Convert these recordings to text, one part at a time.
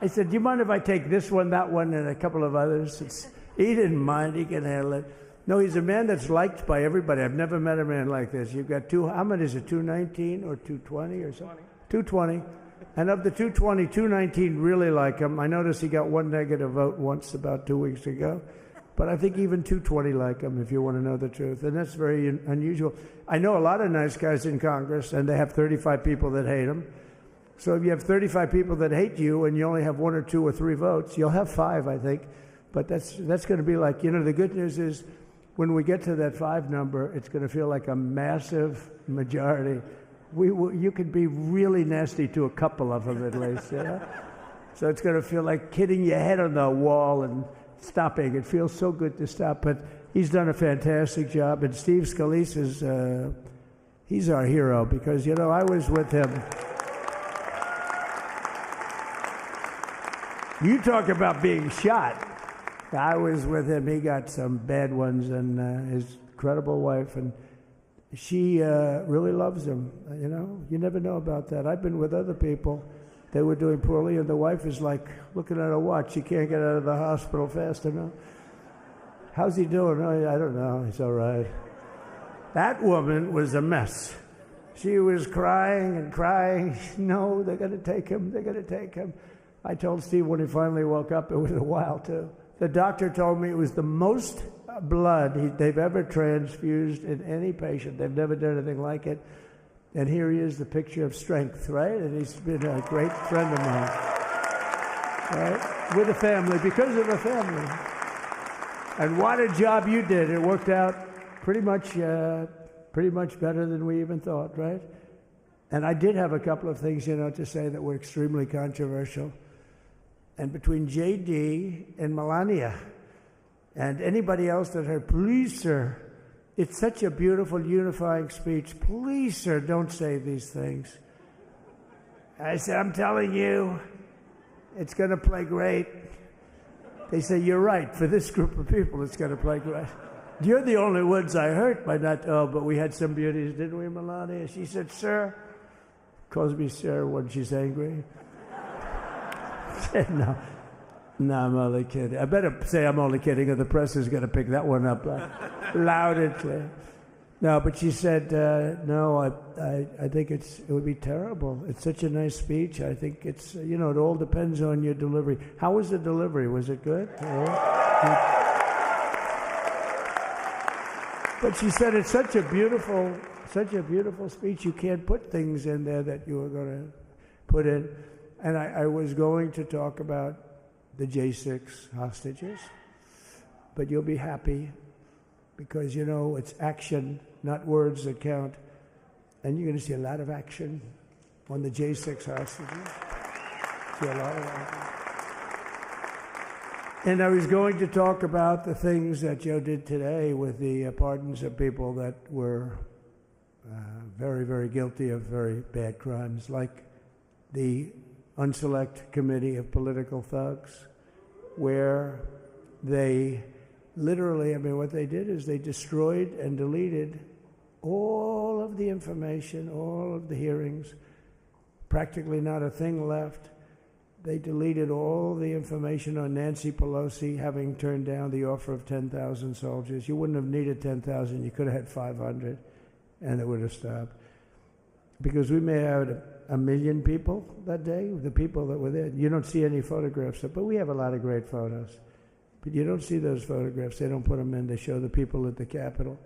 I said, do you mind if I take this one, that one, and a couple of others? He didn't mind. He can handle it. No, he's a man that's liked by everybody. I've never met a man like this. You've got how many is it, 219 or 220 or something? 220. And of the 220, 219 really like him. I noticed he got one negative vote once about 2 weeks ago. But I think even 220 like him, if you want to know the truth. And that's very unusual. I know a lot of nice guys in Congress, and they have 35 people that hate him. So if you have 35 people that hate you and you only have 1 or 2 or 3 votes, you'll have 5, I think. But that's going to be like, the good news is when we get to that 5 number, it's going to feel like a massive majority. You could be really nasty to a couple of them at least. So it's going to feel like hitting your head on the wall and stopping. It feels so good to stop. But he's done a fantastic job. And Steve Scalise he's our hero because, I was with him. You talk about being shot. I was with him. He got some bad ones, and his incredible wife, and she really loves him. You never know about that. I've been with other people. They were doing poorly, and the wife is like looking at her watch. She can't get out of the hospital fast enough. How's he doing? Oh, I don't know. He's all right. That woman was a mess. She was crying and crying. No, they're going to take him. They're going to take him. I told Steve when he finally woke up, it was a while, too. The doctor told me it was the most blood they've ever transfused in any patient. They've never done anything like it. And here he is, the picture of strength, right? And he's been a great friend of mine, right? With a family, because of a family. And what a job you did. It worked out pretty much better than we even thought, right? And I did have a couple of things, to say that were extremely controversial. And between J.D. and Melania and anybody else that heard, please, sir, it's such a beautiful, unifying speech. Please, sir, don't say these things. I said, I'm telling you, it's going to play great. They say, you're right. For this group of people, it's going to play great. You're the only ones I hurt by not, but we had some beauties, didn't we, Melania? She said, sir, calls me sir when she's angry. No, I'm only kidding. I better say I'm only kidding, or the press is going to pick that one up loud and clear. No, but she said, no, I think it would be terrible. It's such a nice speech. I think it's, it all depends on your delivery. How was the delivery? Was it good? But she said it's such a beautiful speech. You can't put things in there that you were going to put in. And I was going to talk about the J6 hostages, but you'll be happy because, it's action, not words that count. And you're going to see a lot of action on the J6 hostages. See a lot of action. And I was going to talk about the things that Joe did today with the pardons of people that were very, very guilty of very bad crimes, like the Unselect Committee of Political Thugs, where they literally, what they did is they destroyed and deleted all of the information, all of the hearings, practically not a thing left. They deleted all the information on Nancy Pelosi having turned down the offer of 10,000 soldiers. You wouldn't have needed 10,000. You could have had 500, and it would have stopped. Because we may have had 1 million people that day, the people that were there. You don't see any photographs, but we have a lot of great photos. But you don't see those photographs. They don't put them in. They show the people at the Capitol.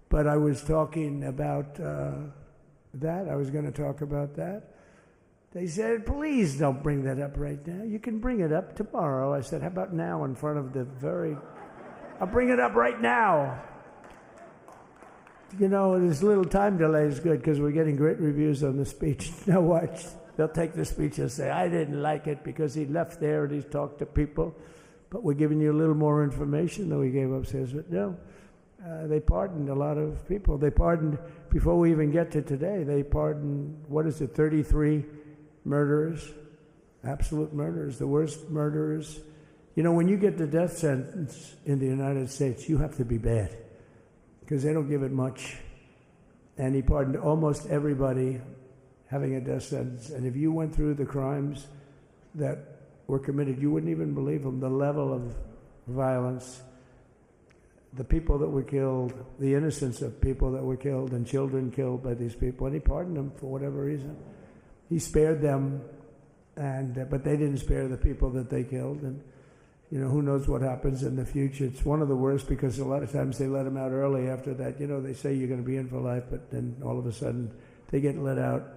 But I was talking about that. I was going to talk about that. They said, please don't bring that up right now. You can bring it up tomorrow. I said, how about now in front of I'll bring it up right now. This little time delay is good because we're getting great reviews on the speech. Now watch. They'll take the speech and say, I didn't like it because he left there and he's talked to people. But we're giving you a little more information than we gave upstairs. But no, they pardoned a lot of people. They pardoned, before we even get to today, they pardoned, 33 murderers, absolute murderers, the worst murderers. When you get the death sentence in the United States, you have to be bad because they don't give it much. And he pardoned almost everybody having a death sentence. And if you went through the crimes that were committed. You wouldn't even believe them, the level of violence, the people that were killed, the innocence of people that were killed, and children killed by these people. And he pardoned them for whatever reason. He spared them, but they didn't spare the people that they killed. And who knows what happens in the future. It's one of the worst because a lot of times they let them out early after that. They say you're going to be in for life, but then all of a sudden they get let out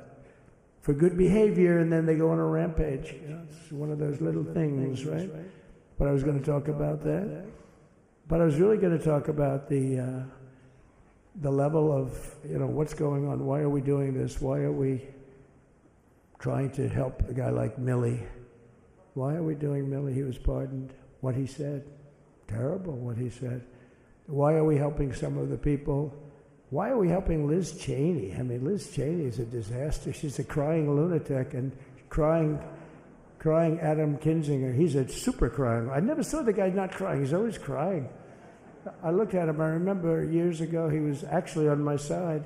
for good behavior, and then they go on a rampage. It's one of those little things, right? But I was going to talk about that. But I was really going to talk about the level of, what's going on. Why are we doing this? Why are we trying to help a guy like Millie? Why are we doing Millie? He was pardoned. What he said, terrible what he said. Why are we helping some of the people? Why are we helping Liz Cheney? I mean, Liz Cheney is a disaster. She's a crying lunatic and crying Adam Kinzinger. He's a super crying. I never saw the guy not crying. He's always crying. I looked at him. I remember years ago he was actually on my side.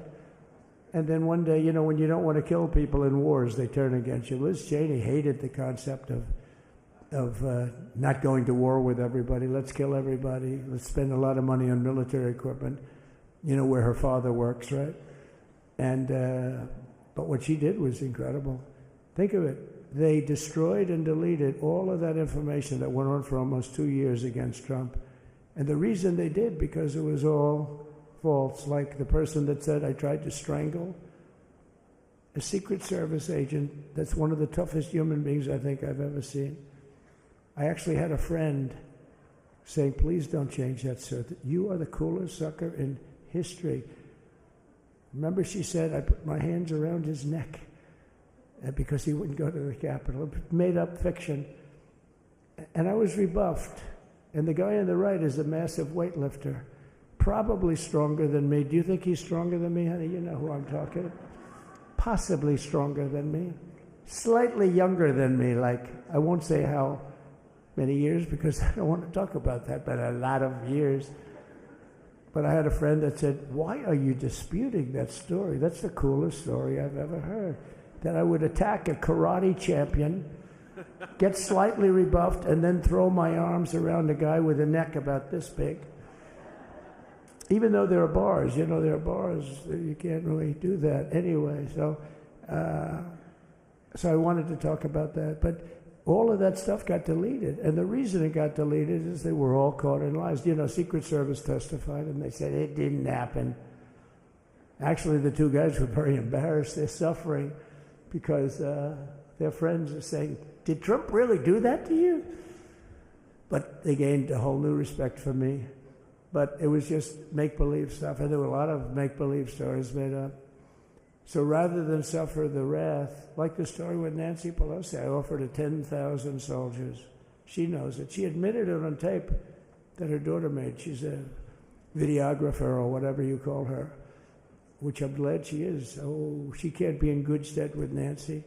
And then one day, when you don't want to kill people in wars, they turn against you. Liz Cheney hated the concept of not going to war with everybody. Let's kill everybody. Let's spend a lot of money on military equipment, where her father works, right? And but what she did was incredible. Think of it. They destroyed and deleted all of that information that went on for almost 2 years against Trump. And the reason they did, because it was all false. Like the person that said, I tried to strangle a Secret Service agent. That's one of the toughest human beings I think I've ever seen. I actually had a friend saying, please don't change that, sir. You are the coolest sucker in history. Remember, she said, I put my hands around his neck because he wouldn't go to the Capitol. Made up fiction. And I was rebuffed. And the guy on the right is a massive weightlifter, probably stronger than me. Do you think he's stronger than me, honey? You know who I'm talking. Possibly stronger than me. Slightly younger than me, like, I won't say how many years because I don't want to talk about that, but a lot of years. But I had a friend that said, why are you disputing that story? That's the coolest story I've ever heard. That I would attack a karate champion, get slightly rebuffed, and then throw my arms around a guy with a neck about this big. Even though there are bars, there are bars, you can't really do that anyway. So I wanted to talk about that. But all of that stuff got deleted. And the reason it got deleted is they were all caught in lies. Secret Service testified, and they said it didn't happen. Actually, the two guys were very embarrassed. They're suffering because their friends are saying, did Trump really do that to you? But they gained a whole new respect for me. But it was just make-believe stuff, and there were a lot of make-believe stories made up. So rather than suffer the wrath, like the story with Nancy Pelosi, I offered her 10,000 soldiers. She knows it. She admitted it on tape that her daughter made. She's a videographer or whatever you call her, which I'm glad she is. Oh, she can't be in good stead with Nancy.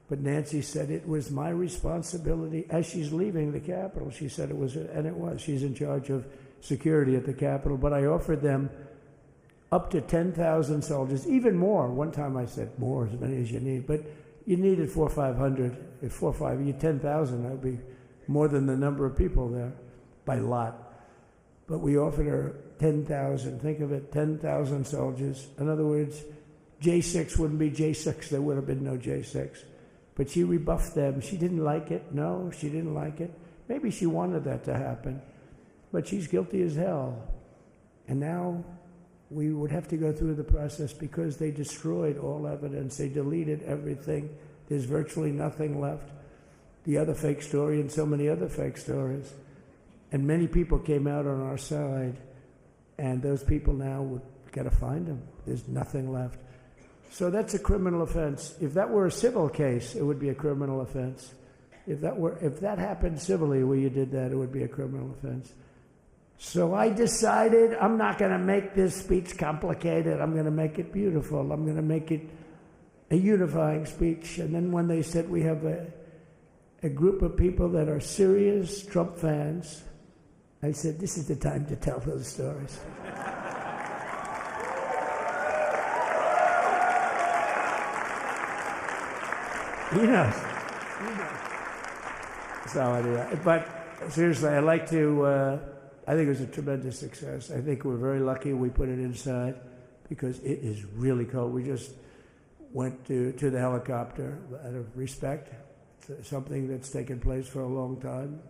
But Nancy said it was my responsibility as she's leaving the Capitol. She said it was, and it was. She's in charge of security at the Capitol. But I offered them up to 10,000 soldiers, even more. One time I said more, as many as you need. But you needed 400 or 500. If 4 or 5, you 10,000, that would be more than the number of people there by lot. But we offered her 10,000. Think of it, 10,000 soldiers. In other words, J6 wouldn't be J6. There would have been no J6. But she rebuffed them. She didn't like it. No, she didn't like it. Maybe she wanted that to happen. But she's guilty as hell. And now we would have to go through the process because they destroyed all evidence. They deleted everything. There's virtually nothing left. The other fake story and so many other fake stories. And many people came out on our side. And those people now, we've got to find them. There's nothing left. So that's a criminal offense. If that were a civil case, it would be a criminal offense. If that happened civilly where you did that, it would be a criminal offense. So I decided I'm not going to make this speech complicated. I'm going to make it beautiful. I'm going to make it a unifying speech. And then when they said we have a group of people that are serious Trump fans, I said, this is the time to tell those stories. He knows. But seriously, I'd like to, I think it was a tremendous success. I think we're very lucky we put it inside because it is really cold. We just went to the helicopter out of respect to something that's taken place for a long time.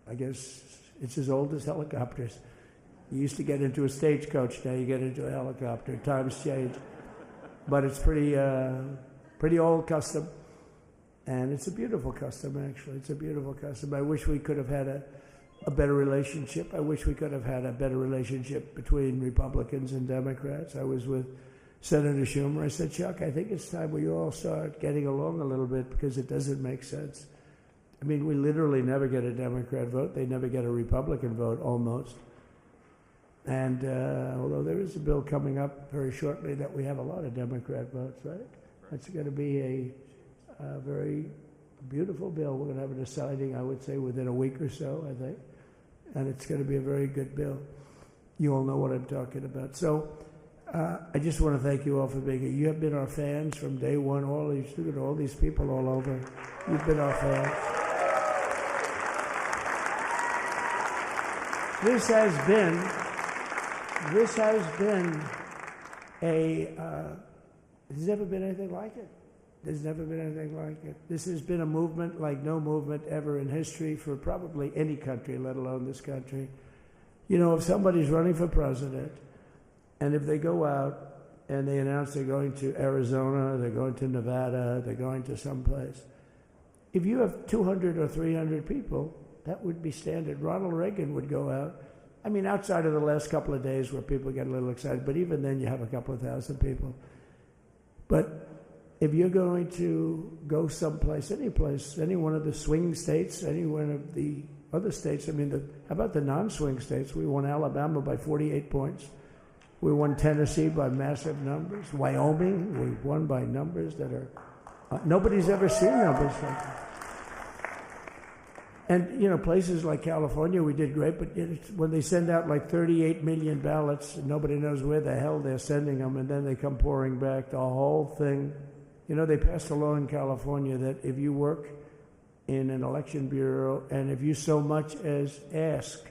I guess it's as old as helicopters. You used to get into a stagecoach, now you get into a helicopter. Times change. But it's pretty old custom. And it's a beautiful custom, actually. It's a beautiful custom. I wish we could have had a better relationship. I wish we could have had a better relationship between Republicans and Democrats. I was with Senator Schumer. I said, Chuck, I think it's time we all start getting along a little bit because it doesn't make sense. I mean, we literally never get a Democrat vote. They never get a Republican vote, almost. And although there is a bill coming up very shortly that we have a lot of Democrat votes, right? That's going to be a very beautiful bill. We're going to have a deciding, I would say, within a week or so, I think. And it's going to be a very good bill. You all know what I'm talking about. So I just want to thank you all for being here. You have been our fans from day one. All these people all over. You've been our fans. This has been there's never been anything like it. There's never been anything like it. This has been a movement like no movement ever in history for probably any country, let alone this country. You know, if somebody's running for president, and if they go out and they announce they're going to Arizona, they're going to Nevada, they're going to someplace, if you have 200 or 300 people, that would be standard. Ronald Reagan would go out. I mean, outside of the last couple of days where people get a little excited, but even then you have a couple of thousand people. But if you're going to go someplace, any place, any one of the swing states, any one of the other states, I mean, how about the non-swing states? We won Alabama by 48 points. We won Tennessee by massive numbers. Wyoming, we won by numbers that are, nobody's ever seen numbers like that. And, you know, places like California, we did great, but when they send out like 38 million ballots, nobody knows where the hell they're sending them, and then they come pouring back, the whole thing. You know, they passed a law in California that if you work in an election bureau and if you so much as ask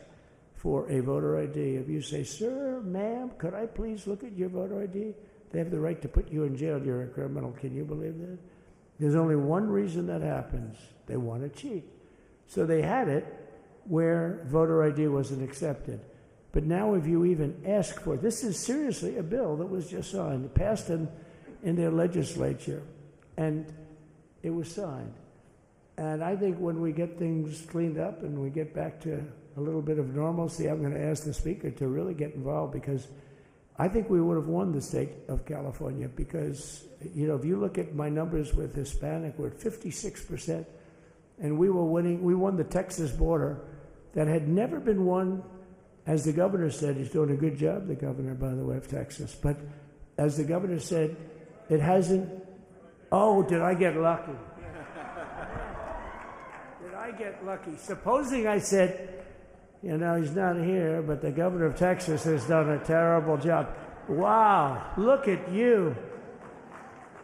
for a voter ID, if you say, sir, ma'am, could I please look at your voter ID? They have the right to put you in jail. You're a criminal. Can you believe that? There's only one reason that happens. They want to cheat. So they had it where voter ID wasn't accepted. But now if you even ask for it, this is seriously a bill that was just signed, passed in their legislature, and it was signed. And I think when we get things cleaned up and we get back to a little bit of normalcy, I'm going to ask the Speaker to really get involved because I think we would have won the state of California because, you know, if you look at my numbers with Hispanic, we're at 56%. And we won the Texas border that had never been won, as the governor said. He's doing a good job, the governor, by the way, of Texas. But as the governor said, it hasn't, oh, did I get lucky? Did I get lucky? Supposing I said, you know, he's not here, but the governor of Texas has done a terrible job. Wow, look at you.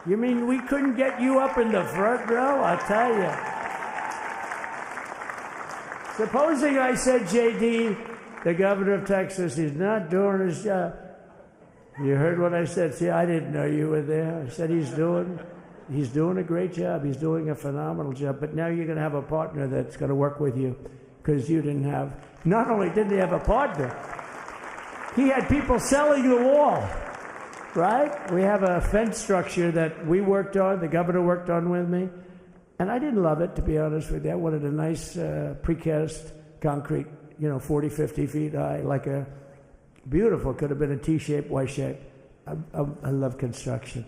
You mean we couldn't get you up in the front row? I'll tell you. Supposing I said, J.D., the governor of Texas, he's not doing his job. You heard what I said. See, I didn't know you were there. I said he's doing a great job. He's doing a phenomenal job. But now you're going to have a partner that's going to work with you because you didn't have, not only didn't he have a partner, he had people selling the wall, right? We have a fence structure that we worked on, the governor worked on with me. And I didn't love it, to be honest with you. I wanted a nice precast concrete, you know, 40, 50 feet high, like a beautiful, could have been a T-shape, Y-shape. I love construction.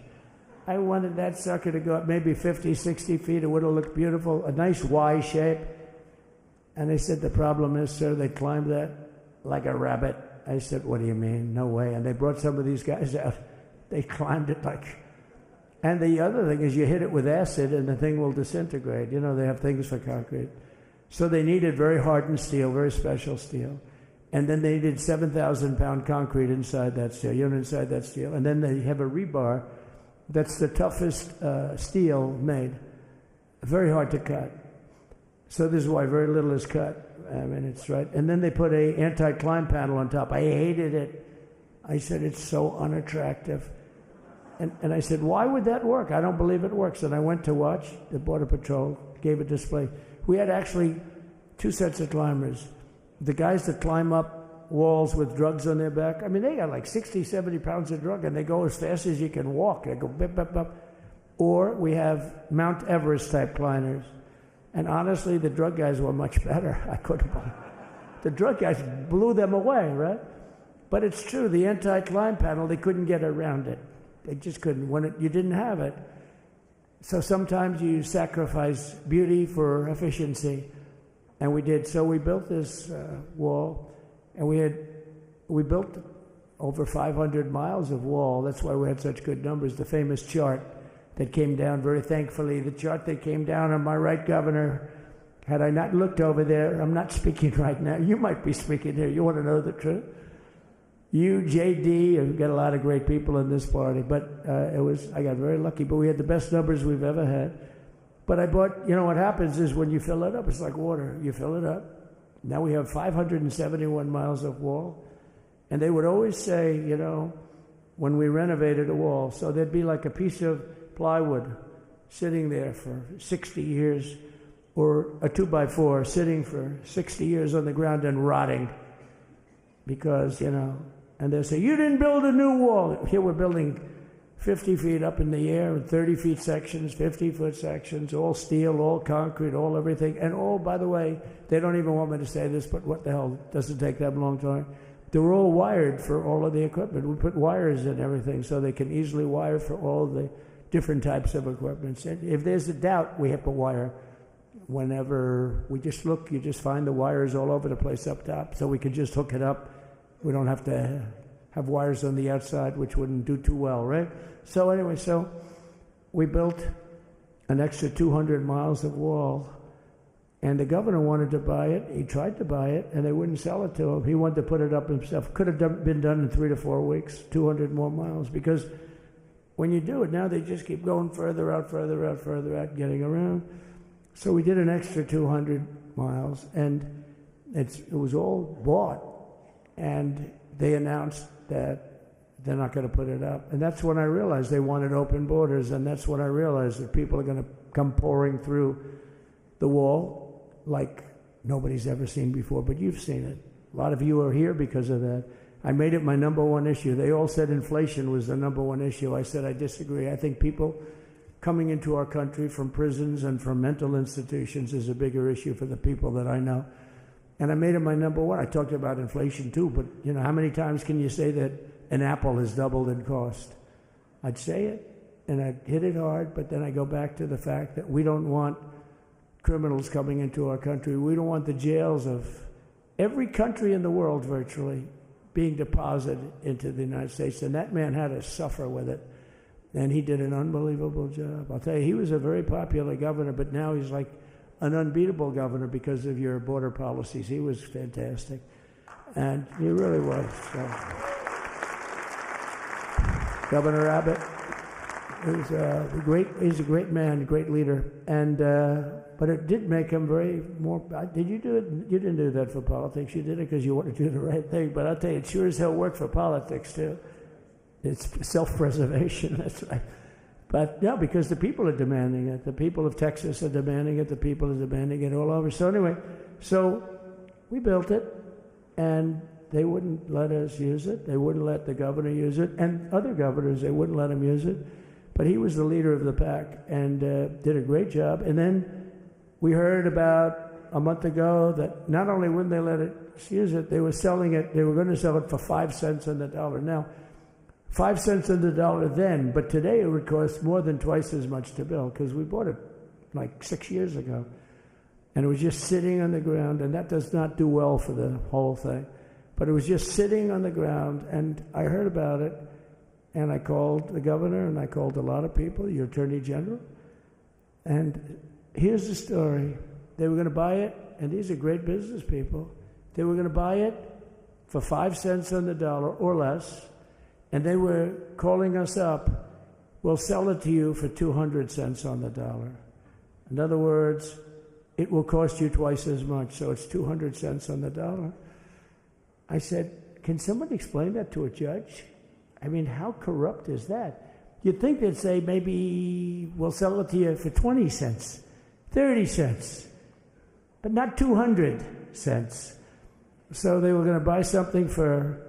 I wanted that sucker to go up maybe 50, 60 feet. It would have looked beautiful, a nice Y shape. And they said, the problem is, sir, they climbed that like a rabbit. I said, what do you mean? No way. And they brought some of these guys out. They climbed it like... And the other thing is you hit it with acid and the thing will disintegrate. You know, they have things for concrete. So they needed very hardened steel, very special steel. And then they needed 7,000-pound concrete inside that steel, inside that steel. And then they have a rebar that's the toughest steel made. Very hard to cut. So this is why very little is cut. I mean, it's right. And then they put a anti-climb panel on top. I hated it. I said, it's so unattractive. And I said, why would that work? I don't believe it works. And I went to watch the Border Patrol, gave a display. We had actually two sets of climbers. The guys that climb up walls with drugs on their back, I mean, they got like 60, 70 pounds of drug, and they go as fast as you can walk. They go bip, bip, bip. Or we have Mount Everest type climbers. And honestly, the drug guys were much better. I couldn't believe it. The drug guys blew them away, right? But it's true, the anti-climb panel, they couldn't get around it. They just couldn't. You didn't have it. So sometimes you sacrifice beauty for efficiency. And we did. So we built this wall, and we built over 500 miles of wall. That's why we had such good numbers. The famous chart that came down, very thankfully, the chart that came down on my right, Governor. Had I not looked over there, I'm not speaking right now. You might be speaking here. You want to know the truth? You, JD, have got a lot of great people in this party, but I got very lucky. But we had the best numbers we've ever had. But I bought, what happens is when you fill it up, it's like water. You fill it up. Now we have 571 miles of wall. And they would always say, when we renovated a wall, so there'd be like a piece of plywood sitting there for 60 years, or a 2x4 sitting for 60 years on the ground and rotting. Because, and they'll say, you didn't build a new wall. Here we're building 50 feet up in the air, and 30 feet sections, 50-foot sections, all steel, all concrete, all everything. And all, by the way, they don't even want me to say this, but what the hell, it doesn't take that long time. They're all wired for all of the equipment. We put wires in everything so they can easily wire for all the different types of equipment. And if there's a doubt, we have to wire. Whenever we just look, you just find the wires all over the place up top, so we can just hook it up. We don't have to have wires on the outside, which wouldn't do too well, right? So anyway, we built an extra 200 miles of wall, and the governor wanted to buy it. He tried to buy it, and they wouldn't sell it to him. He wanted to put it up himself. Could have been done in 3 to 4 weeks, 200 more miles, because when you do it now, they just keep going further out, getting around. So we did an extra 200 miles, and it was all bought, and they announced that they're not going to put it up. And that's when I realized they wanted open borders, and that's when I realized that people are going to come pouring through the wall like nobody's ever seen before, but you've seen it. A lot of you are here because of that. I made it my number one issue. They all said inflation was the number one issue. I said I disagree. I think people coming into our country from prisons and from mental institutions is a bigger issue for the people that I know. And I made it my number one. I talked about inflation too, but how many times can you say that an apple has doubled in cost? I'd say it, and I'd hit it hard, but then I go back to the fact that we don't want criminals coming into our country. We don't want the jails of every country in the world virtually being deposited into the United States. And that man had to suffer with it. And he did an unbelievable job. I'll tell you, he was a very popular governor, but now he's like an unbeatable governor because of your border policies. He was fantastic. And he really was. So. Governor Abbott he's a great man, great leader. And but it did make him did you do it? You didn't do that for politics. You did it because you wanted to do the right thing. But I'll tell you, it sure as hell worked for politics too. It's self-preservation, that's right. But no, because the people are demanding it. The people of Texas are demanding it. The people are demanding it all over. So anyway, we built it, and they wouldn't let us use it. They wouldn't let the governor use it. And other governors, they wouldn't let him use it. But he was the leader of the pack and did a great job. And then we heard about a month ago that not only wouldn't they let us use it, they were selling it. They were going to sell it for 5 cents on the dollar. Now, 5 cents on the dollar then, but today it would cost more than twice as much to build because we bought it like 6 years ago. And it was just sitting on the ground, and that does not do well for the whole thing. But it was just sitting on the ground, and I heard about it, and I called the governor, and I called a lot of people, your attorney general. And here's the story. They were going to buy it, and these are great business people. They were going to buy it for 5 cents on the dollar or less, and they were calling us up, we'll sell it to you for 200 cents on the dollar. In other words, it will cost you twice as much, so it's 200 cents on the dollar. I said, can somebody explain that to a judge? I mean, how corrupt is that? You'd think they'd say, maybe we'll sell it to you for 20 cents, 30 cents, but not 200 cents. So they were going to buy something for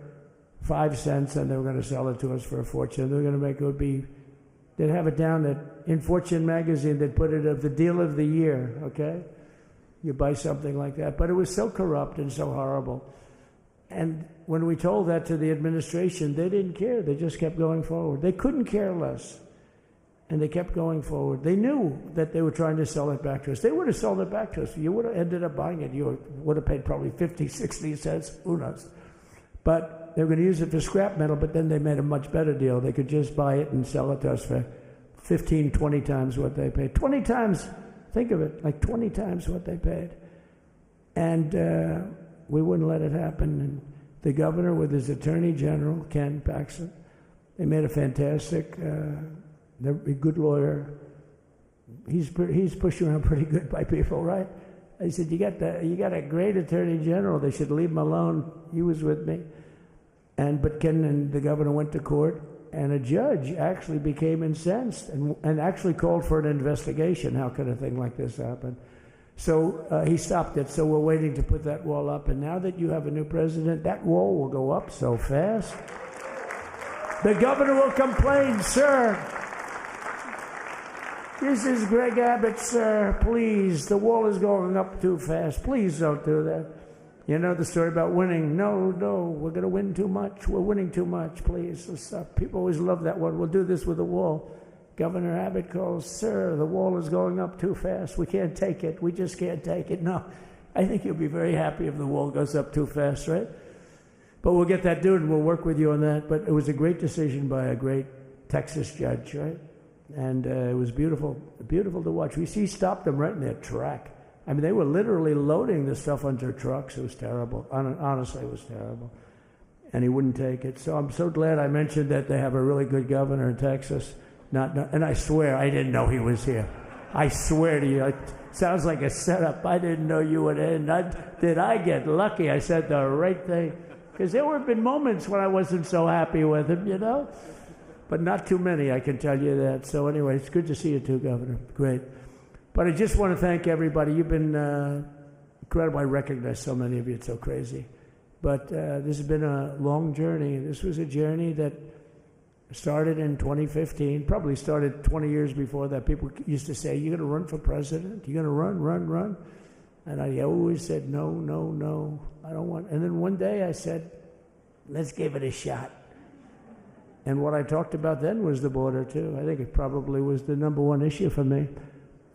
5 cents, and they were going to sell it to us for a fortune. They were going to make it would be, they'd have it down that in Fortune magazine, they'd put it of the deal of the year, okay? You buy something like that. But it was so corrupt and so horrible. And when we told that to the administration, they didn't care. They just kept going forward. They couldn't care less. And they kept going forward. They knew that they were trying to sell it back to us. They would have sold it back to us. You would have ended up buying it. You would have paid probably 50, 60 cents. Who knows? But they were going to use it for scrap metal, but then they made a much better deal. They could just buy it and sell it to us for 15, 20 times what they paid. 20 times, think of it, like 20 times what they paid. And we wouldn't let it happen. And the governor with his attorney general, Ken Paxton, they made a fantastic, a good lawyer. He's pushed around pretty good by people, right? I said, you got a great attorney general. They should leave him alone. He was with me. But Ken and the governor went to court, and a judge actually became incensed and actually called for an investigation. How could a thing like this happen? So he stopped it. So we're waiting to put that wall up. And now that you have a new president, that wall will go up so fast. The governor will complain, sir. This is Greg Abbott, sir. Please, the wall is going up too fast. Please don't do that. You know the story about winning. No, we're going to win too much. We're winning too much. Please, stop. People always love that one. We'll do this with the wall. Governor Abbott calls, sir, the wall is going up too fast. We can't take it. We just can't take it. No, I think you'll be very happy if the wall goes up too fast, right? But we'll get that done. We'll work with you on that. But it was a great decision by a great Texas judge, right? And it was beautiful, beautiful to watch. We stopped them right in their track. I mean, they were literally loading the stuff onto trucks. It was terrible. Honestly, it was terrible. And he wouldn't take it. So I'm so glad I mentioned that they have a really good governor in Texas. And I swear, I didn't know he was here. I swear to you, it sounds like a setup. I didn't know you would end. Did I get lucky? I said the right thing. Because there have been moments when I wasn't so happy with him, you know? But not too many, I can tell you that. So anyway, it's good to see you too, Governor. Great. But I just want to thank everybody. You've been incredible. I recognize so many of you. It's so crazy. But this has been a long journey. This was a journey that started in 2015, probably started 20 years before that. People used to say, you're going to run for president? You're going to run? And I always said, no, I don't want. And then one day I said, let's give it a shot. And what I talked about then was the border, too. I think it probably was the number one issue for me.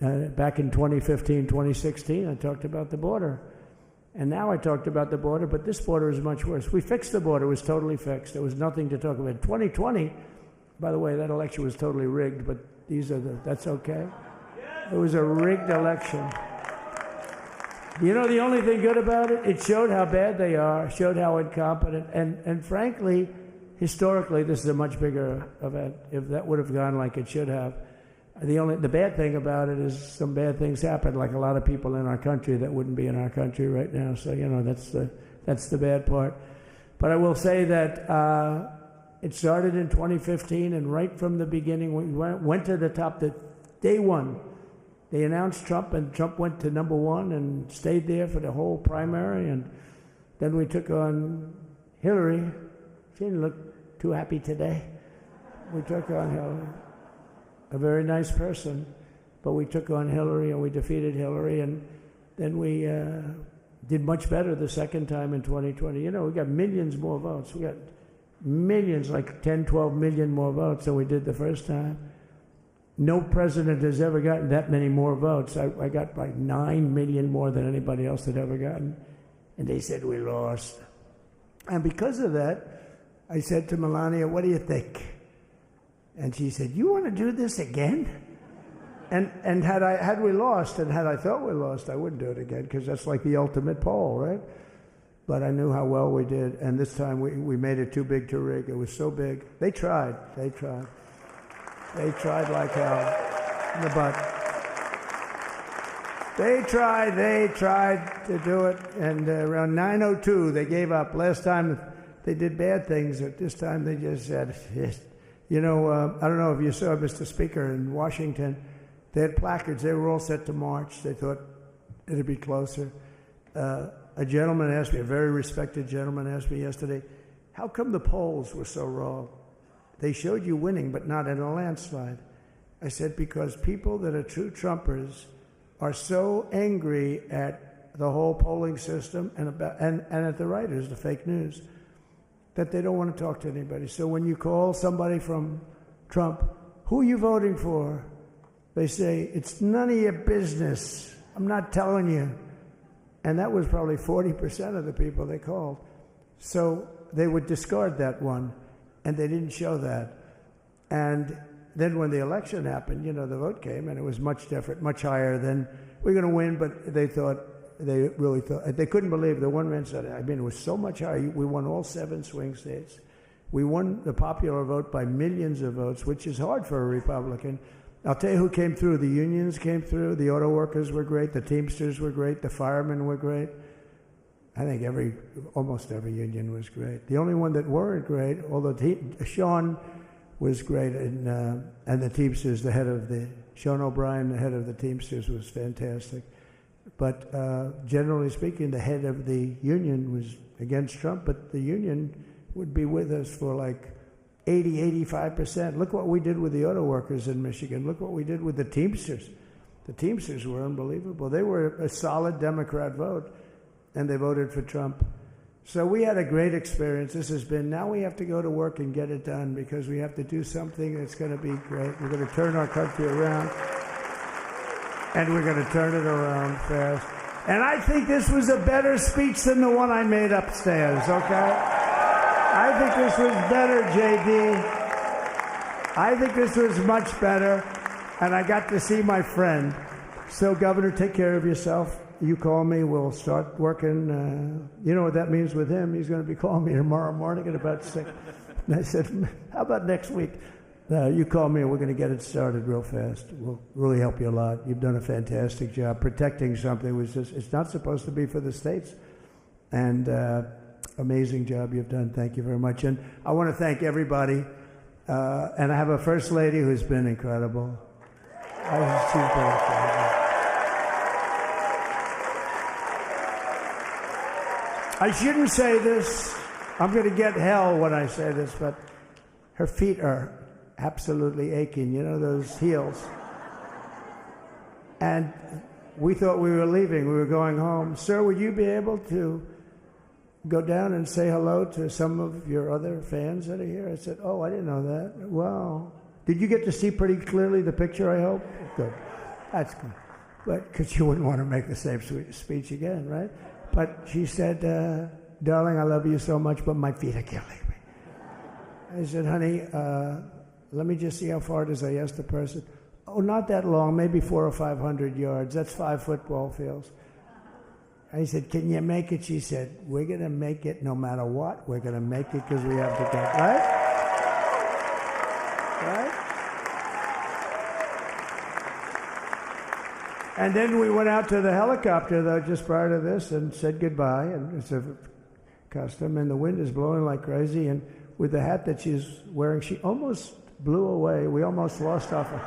Back in 2015, 2016, I talked about the border. And now I talked about the border, but this border is much worse. We fixed the border. It was totally fixed. There was nothing to talk about. 2020, by the way, that election was totally rigged, but that's okay. It was a rigged election. You know the only thing good about it? It showed how bad they are, showed how incompetent, and frankly, historically, this is a much bigger event. If that would have gone like it should have, the bad thing about it is some bad things happened, like a lot of people in our country that wouldn't be in our country right now. So that's the bad part. But I will say that it started in 2015, and right from the beginning, we went to the top. Day one, they announced Trump, and Trump went to number one and stayed there for the whole primary. And then we took on Hillary. She didn't look too happy today. We took on Hillary. A very nice person, but we took on Hillary and we defeated Hillary, and then we did much better the second time in 2020. You know, we got millions more votes. We got millions, like 10, 12 million more votes than we did the first time. No president has ever gotten that many more votes. I got like 9 million more than anybody else had ever gotten, and they said we lost. And because of that, I said to Melania, what do you think? And she said, you want to do this again? And had we lost, and had I thought we lost, I wouldn't do it again, because that's like the ultimate poll, right? But I knew how well we did, and this time we made it too big to rig. It was so big. They tried like hell. In the butt. They tried to do it, and around 9:02 they gave up. Last time they did bad things, at this time they just said, I don't know if you saw, Mr. Speaker, in Washington, they had placards. They were all set to march. They thought it'd be closer. A gentleman asked me, a very respected gentleman asked me yesterday, how come the polls were so wrong? They showed you winning, but not in a landslide. I said, because people that are true Trumpers are so angry at the whole polling system and at the writers, the fake news, that they don't want to talk to anybody. So when you call somebody from Trump, who are you voting for? They say, it's none of your business. I'm not telling you. And that was probably 40% of the people they called. So they would discard that one, and they didn't show that. And then when the election happened, the vote came, and it was much different, much higher than we're going to win, but they really thought, they couldn't believe the one man said, it was so much higher. We won all 7 swing states. We won the popular vote by millions of votes, which is hard for a Republican. I'll tell you who came through. The unions came through. The auto workers were great. The Teamsters were great. The firemen were great. I think almost every union was great. The only one that weren't great, although Sean was great, and the Teamsters, Sean O'Brien, the head of the Teamsters, was fantastic. But generally speaking, the head of the union was against Trump, but the union would be with us for like 85%. Look what we did with the auto workers in Michigan. Look what we did with the Teamsters. The Teamsters were unbelievable. They were a solid Democrat vote, and they voted for Trump. So we had a great experience. Now we have to go to work and get it done, because we have to do something that's going to be great. We're going to turn our country around, and we're going to turn it around fast. And I think this was a better speech than the one I made upstairs, okay? I think this was better, JD. I think this was much better, and I got to see my friend. So, Governor, take care of yourself. You call me, we'll start working. You know what that means with him? He's going to be calling me tomorrow morning at about 6. And I said, how about next week? You call me and we're going to get it started real fast. We'll really help you a lot. You've done a fantastic job. Protecting something it's not supposed to be for the states. And amazing job you've done. Thank you very much. And I want to thank everybody. And I have a First Lady who's been incredible. She's been incredible. I shouldn't say this. I'm going to get hell when I say this, but her feet are absolutely aching. Those heels. And we thought we were leaving. We were going home. Sir, would you be able to go down and say hello to some of your other fans that are here? I said, oh, I didn't know that. Wow. Did you get to see pretty clearly the picture, I hope? Good. That's good. But because you wouldn't want to make the same speech again, right? But she said, darling, I love you so much, but my feet are killing me. I said, honey, let me just see how far it is. I asked the person. Oh, not that long, maybe 400 or 500 yards. That's 5 football fields. I said, can you make it? She said, we're going to make it no matter what. We're going to make it because we have to go. Right? Right? And then we went out to the helicopter, though, just prior to this, and said goodbye. And it's a custom, and the wind is blowing like crazy. And with the hat that she's wearing, she almost blew away. We almost lost off her.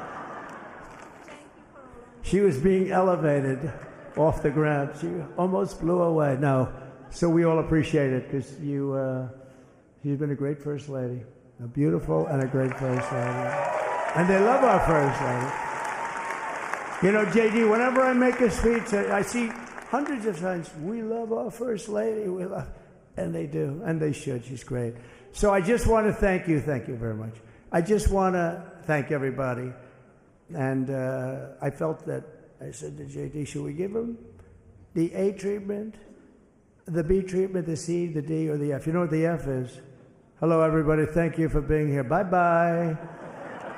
She was being elevated off the ground. She almost blew away. No. So we all appreciate it, because she's been a great First Lady. A beautiful and a great First Lady. And they love our First Lady. JD, whenever I make a speech, I see hundreds of times, we love our First Lady, and they do, and they should. She's great. So I just want to thank you very much. I just want to thank everybody. And I felt that, I said to JD, should we give him the A treatment, the B treatment, the C, the D, or the F? You know what the F is? Hello, everybody. Thank you for being here. Bye-bye.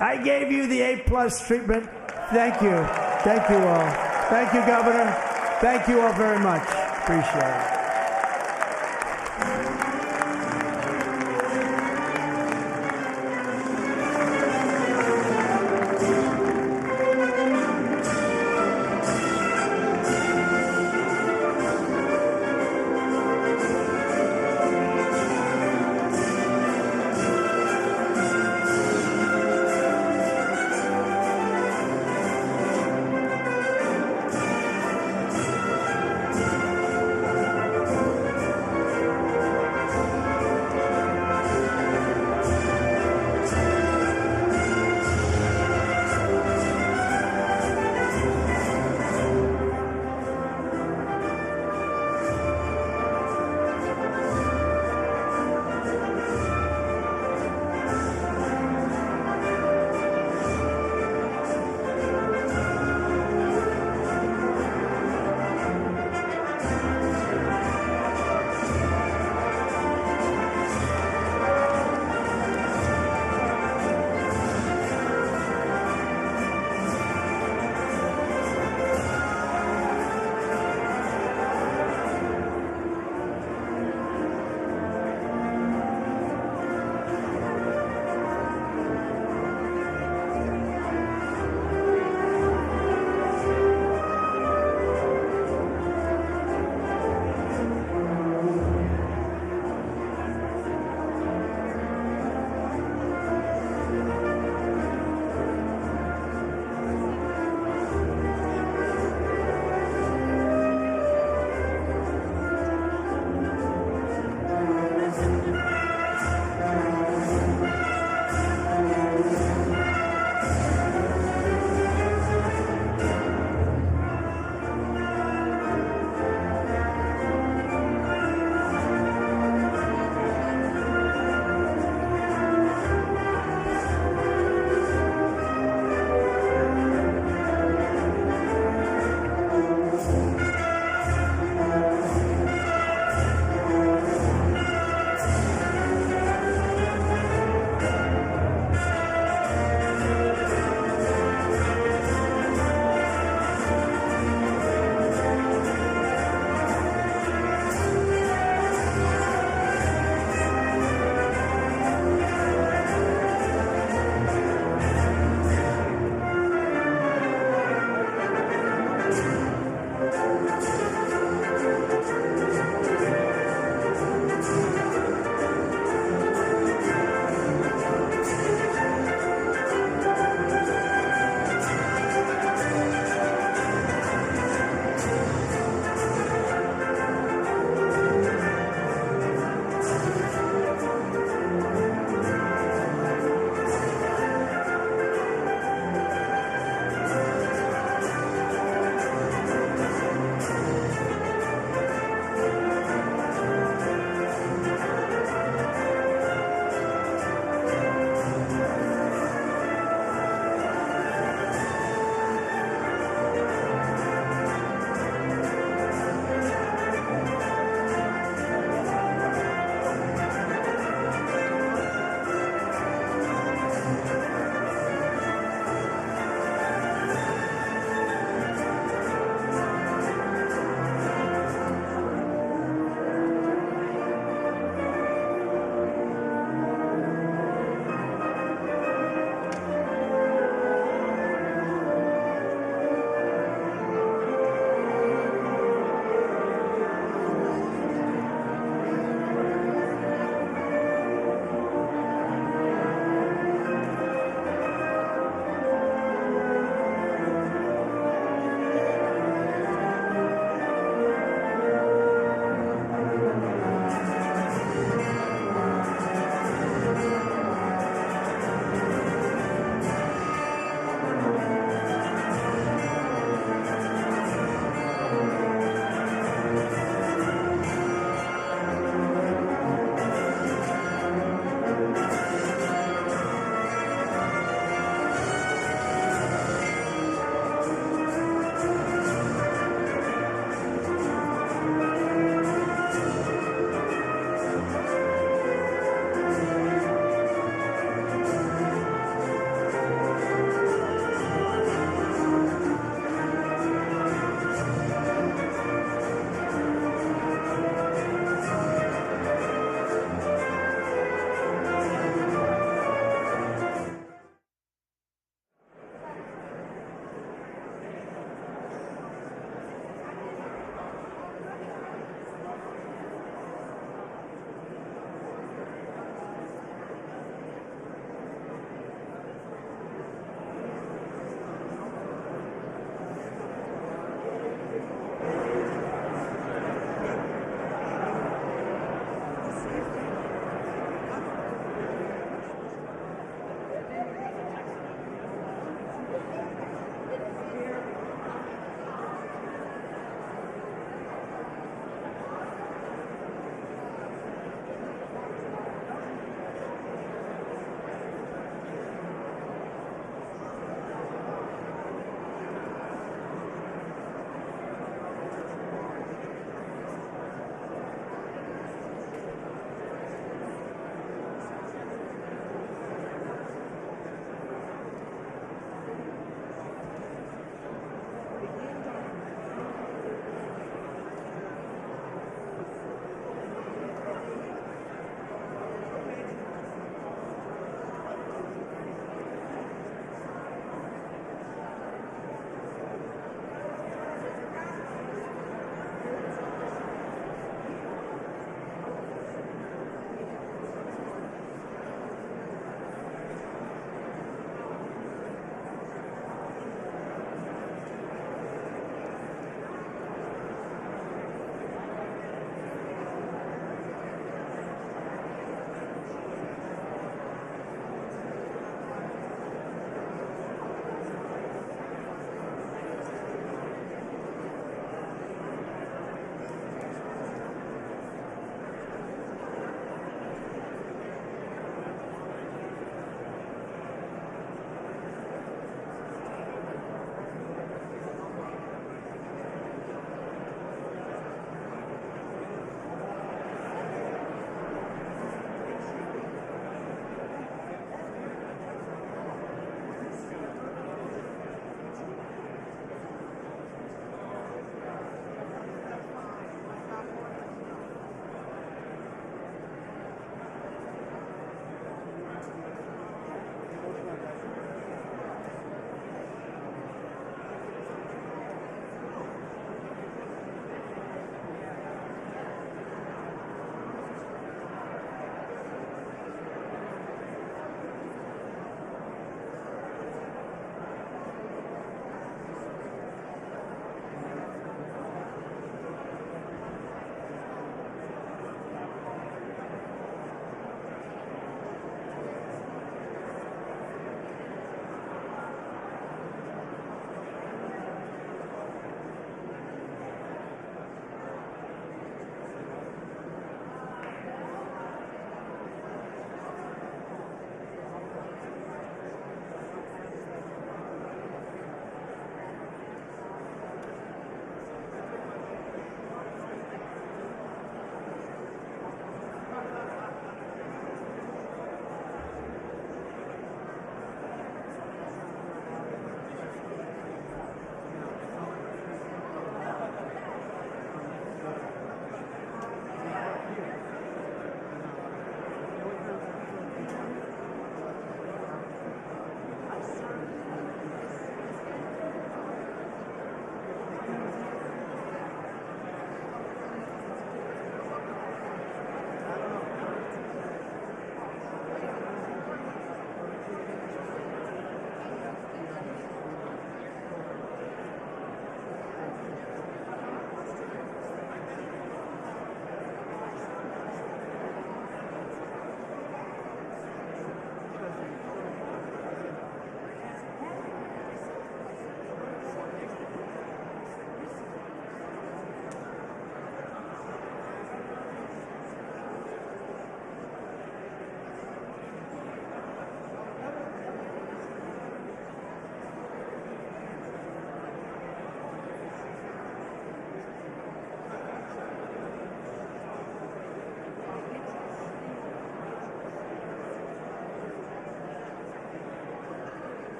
I gave you the A+ treatment. Thank you. Thank you all. Thank you, Governor. Thank you all very much. Appreciate it.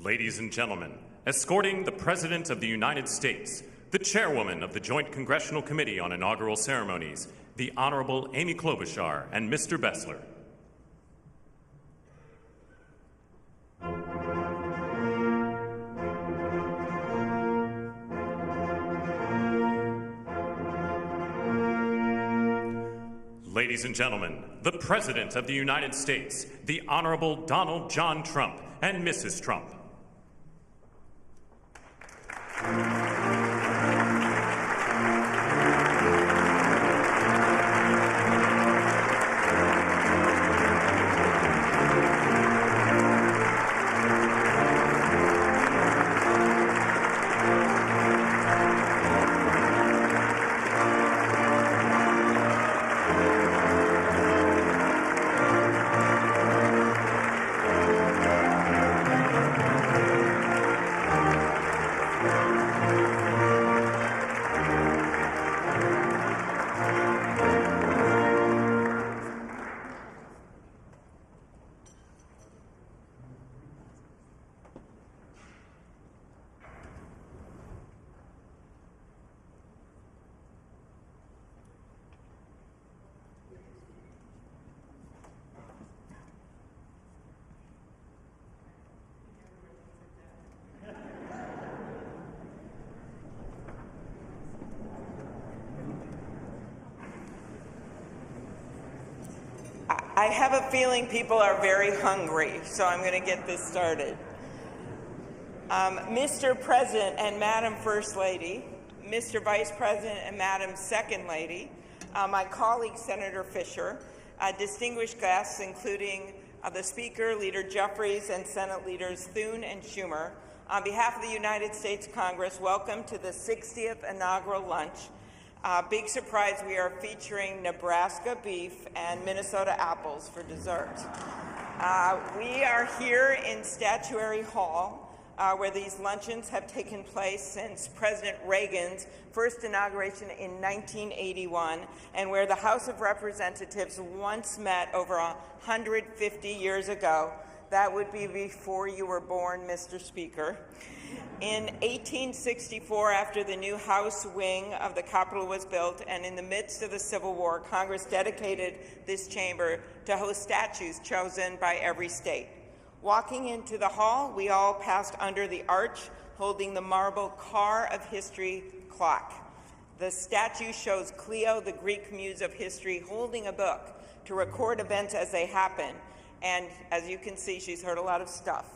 Ladies and gentlemen, escorting the President of the United States, the Chairwoman of the Joint Congressional Committee on Inaugural Ceremonies, the Honorable Amy Klobuchar, and Mr. Bessler. Ladies and gentlemen, the President of the United States, the Honorable Donald John Trump, and Mrs. Trump. I have a feeling people are very hungry, so I'm going to get this started. Mr. President and Madam First Lady, Mr. Vice President and Madam Second Lady, my colleague Senator Fisher, distinguished guests including the Speaker, Leader Jeffries, and Senate Leaders Thune and Schumer, on behalf of the United States Congress, welcome to the 60th inaugural lunch. Big surprise, we are featuring Nebraska beef and Minnesota apples for dessert. We are here in Statuary Hall, where these luncheons have taken place since President Reagan's first inauguration in 1981, and where the House of Representatives once met over 150 years ago. That would be before you were born, Mr. Speaker. In 1864, after the new House wing of the Capitol was built, and in the midst of the Civil War, Congress dedicated this chamber to host statues chosen by every state. Walking into the hall, we all passed under the arch, holding the marble Car of History clock. The statue shows Clio, the Greek muse of history, holding a book to record events as they happen. And as you can see, she's heard a lot of stuff.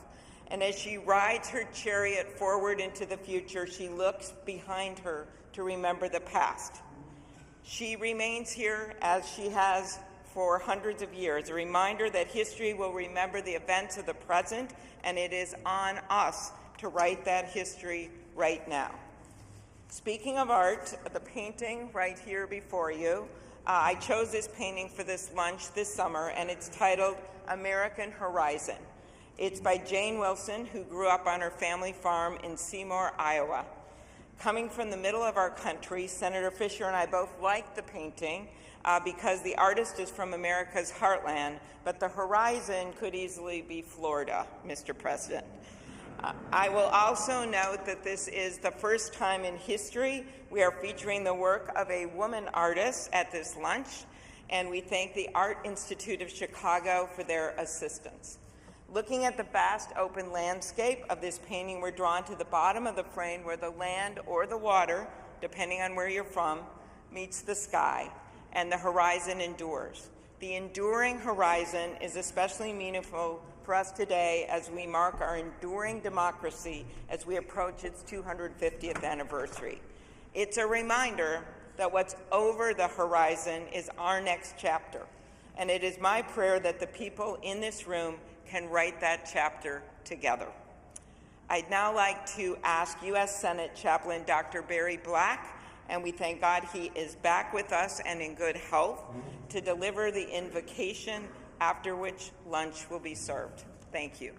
And as she rides her chariot forward into the future, she looks behind her to remember the past. She remains here as she has for hundreds of years, a reminder that history will remember the events of the present, and it is on us to write that history right now. Speaking of art, the painting right here before you, I chose this painting for this lunch this summer, and it's titled American Horizon. It's by Jane Wilson, who grew up on her family farm in Seymour, Iowa. Coming from the middle of our country, Senator Fisher and I both liked the painting because the artist is from America's heartland, but the horizon could easily be Florida, Mr. President. I will also note that this is the first time in history we are featuring the work of a woman artist at this lunch, and we thank the Art Institute of Chicago for their assistance. Looking at the vast open landscape of this painting, we're drawn to the bottom of the frame where the land or the water, depending on where you're from, meets the sky, and the horizon endures. The enduring horizon is especially meaningful for us today as we mark our enduring democracy as we approach its 250th anniversary. It's a reminder that what's over the horizon is our next chapter, and it is my prayer that the people in this room can write that chapter together. I'd now like to ask U.S. Senate Chaplain Dr. Barry Black, and we thank God he is back with us and in good health, to deliver the invocation, after which lunch will be served. Thank you.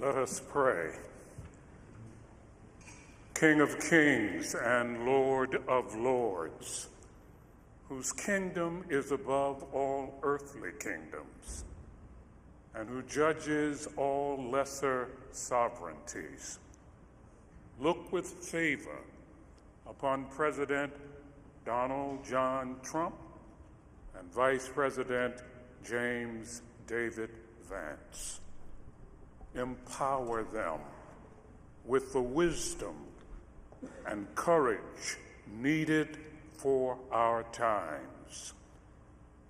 Let us pray. King of kings and Lord of lords, whose kingdom is above all earthly kingdoms, and who judges all lesser sovereignties. Look with favor upon President Donald John Trump and Vice President James David Vance. Empower them with the wisdom and courage needed for our times.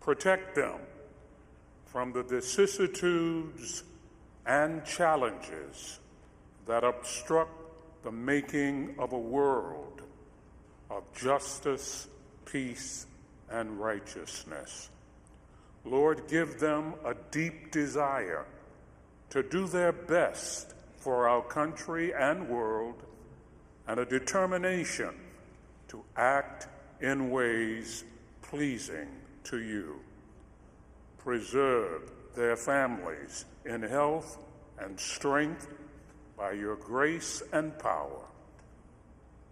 Protect them from the vicissitudes and challenges that obstruct the making of a world of justice, peace, and righteousness. Lord, give them a deep desire to do their best for our country and world, and a determination to act in ways pleasing to you. Preserve their families in health and strength by your grace and power.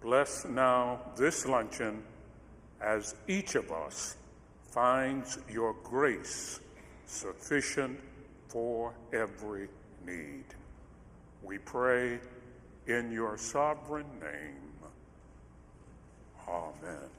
Bless now this luncheon as each of us finds your grace sufficient for every need. We pray in your sovereign name. Amen.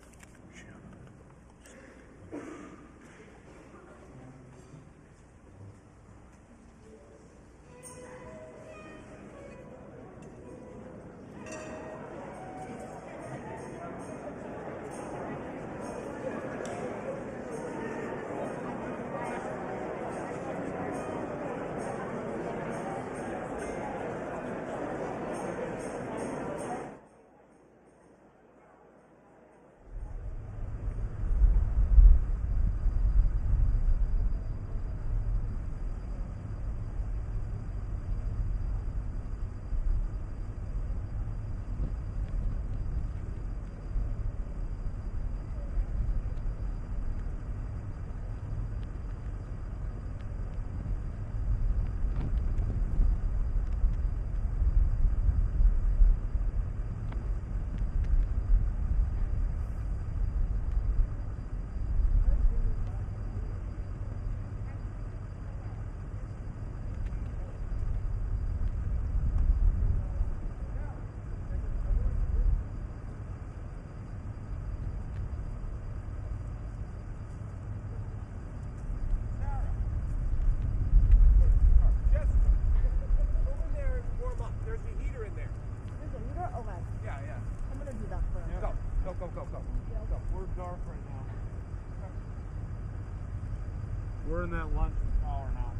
We're in that lunch hour now.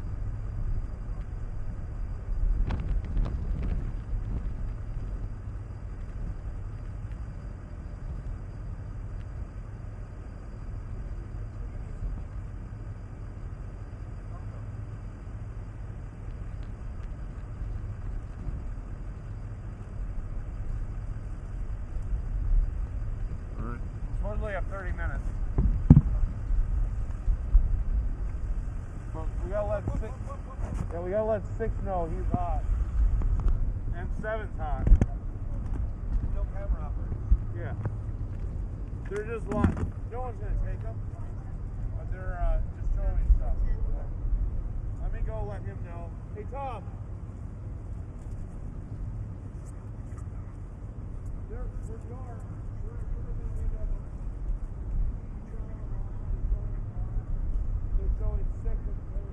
All right. Supposedly have 30 minutes. We gotta let 6 know he's hot. And 7's hot. No camera operators. Yeah. They're just lying. No one's gonna take them. But they're just showing stuff. Let me go let him know. Hey, Tom. We're dark. They're showing 6 and 30.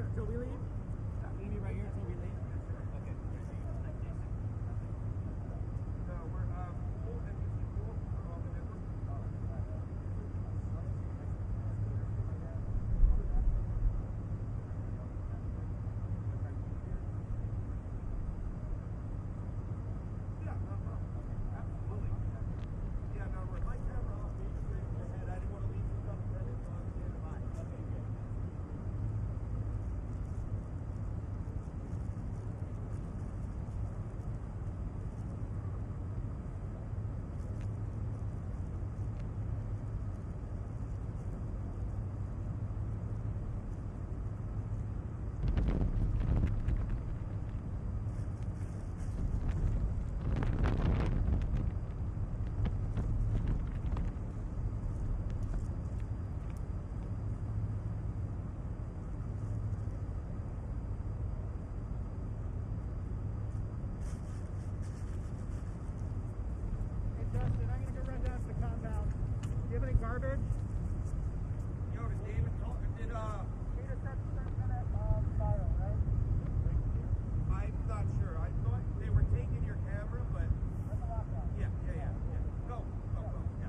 here until we leave? Amy right here until we leave? Okay. So we're, full NBC full for all the networks? Yeah, absolutely. Yeah, no, we're my camera off. I didn't want to leave you on credit, so I'm standing by. Okay, good. Hey Justin, I'm gonna go run down to the compound. Do you have any garbage? Yo, did David call? Did Peter start that fire, right? I'm not sure. I thought they were taking your camera, but yeah. Go. Yeah.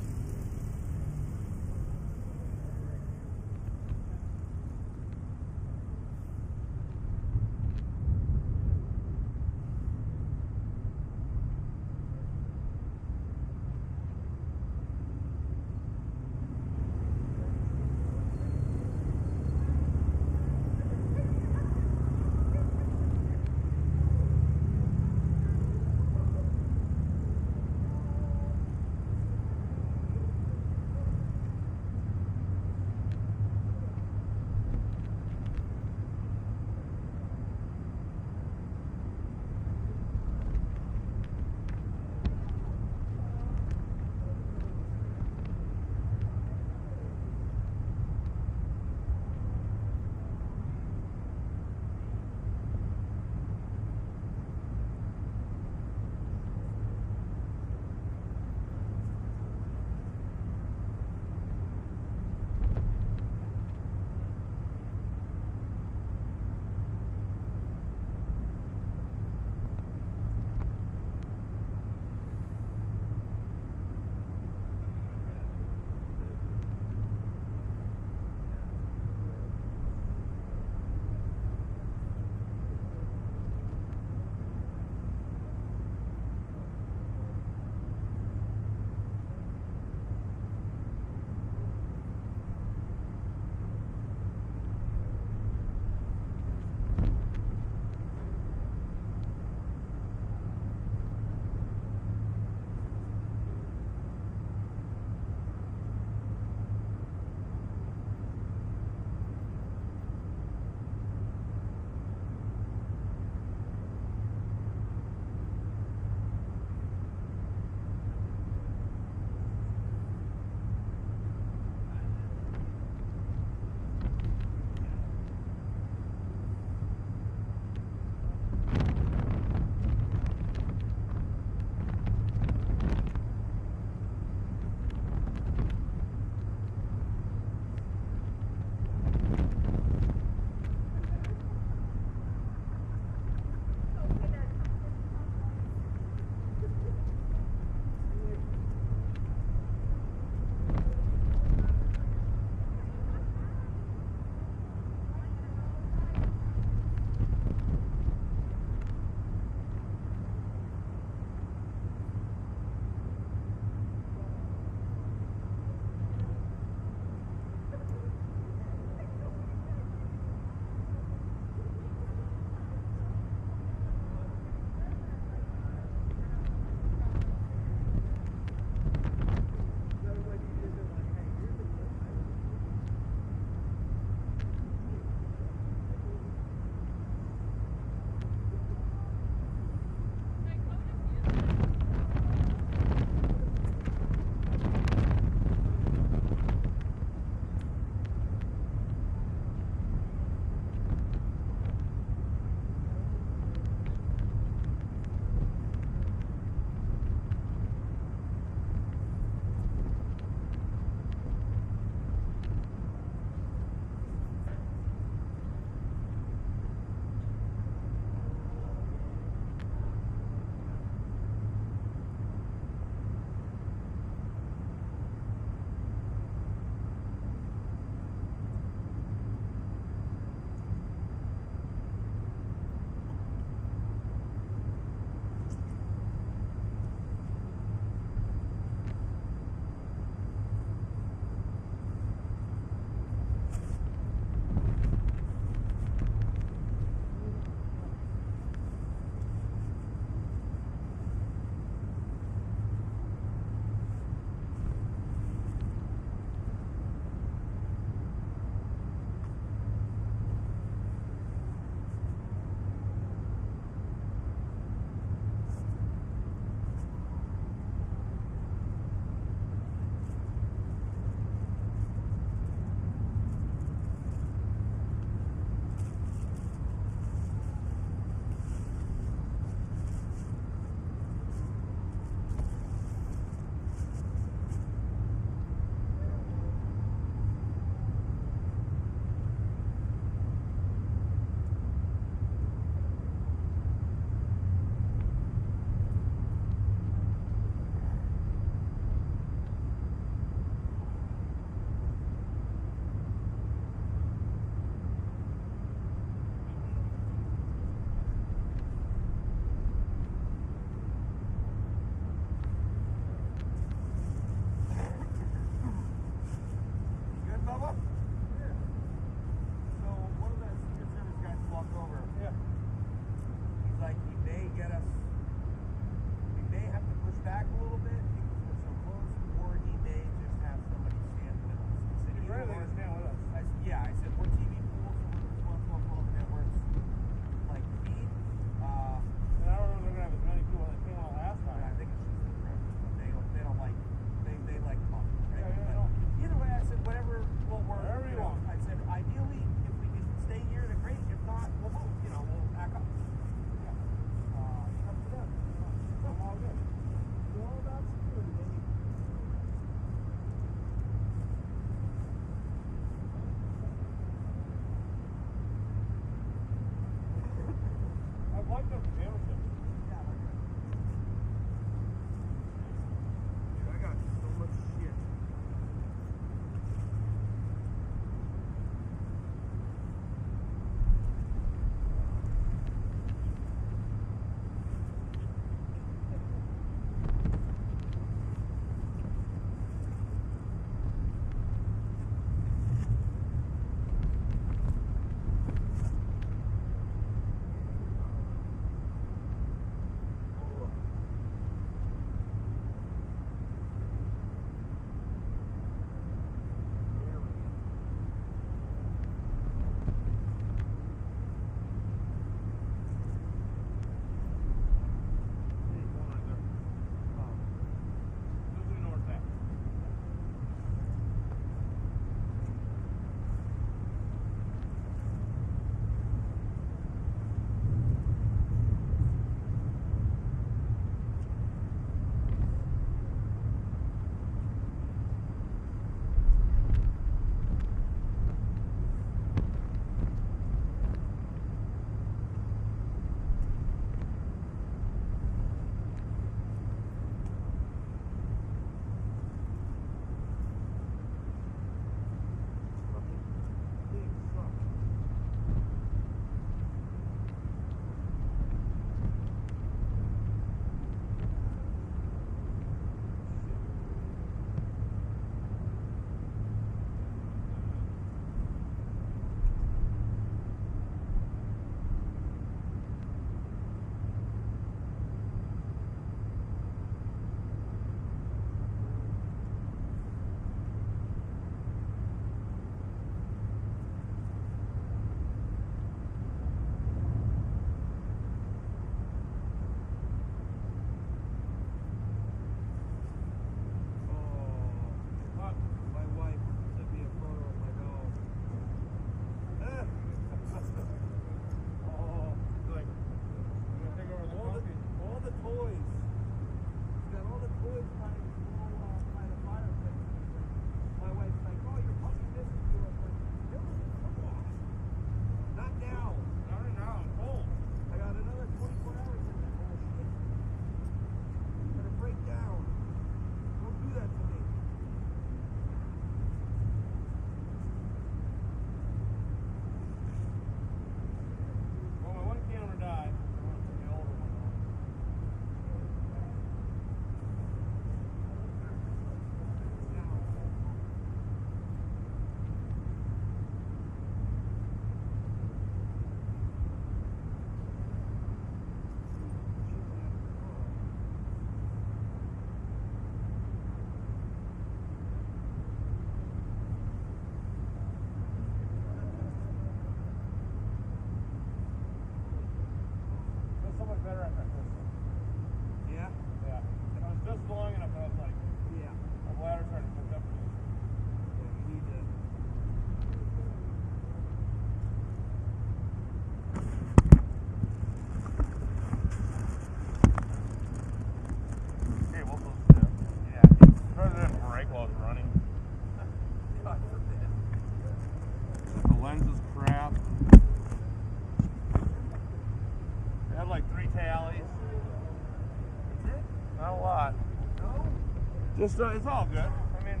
Just it's all good. I mean,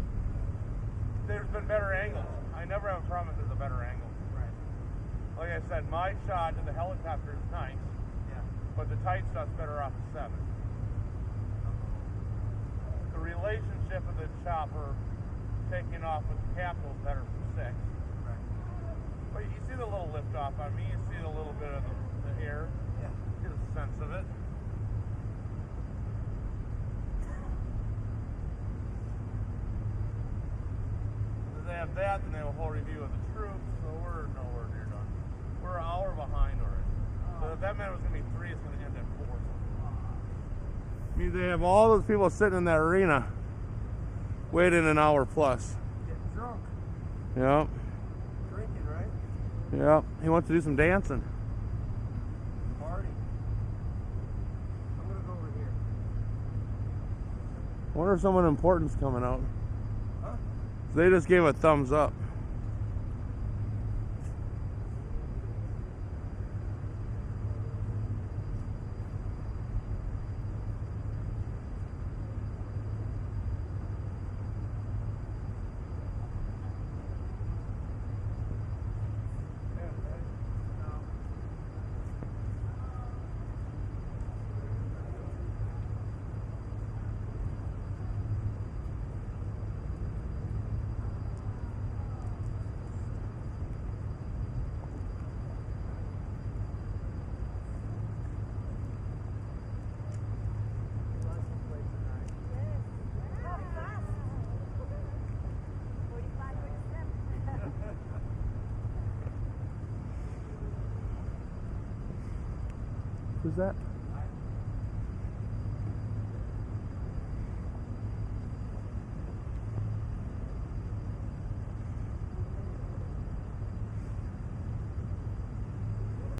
there's been better angles. I never have a problem if there's a better angle. Right. Like I said, my shot to the helicopter is nice. Yeah. But the tight stuff's better off at 7. The relationship of the chopper taking off with the capital is better for 6. Right. But you see the little lift off on me, you see a little bit of the air. Yeah. Get a sense of it. They have that, then they have a whole review of the troops, so we're nowhere near done. We're an hour behind already. So if that meant it was going to be 3, it's going to end at 4. I mean, they have all those people sitting in that arena waiting an hour plus. Getting drunk. Yep. Drinking, right? Yep. He wants to do some dancing. Party. I'm gonna go over here. I wonder if someone important's coming out. Huh? They just gave a thumbs up. Who's that?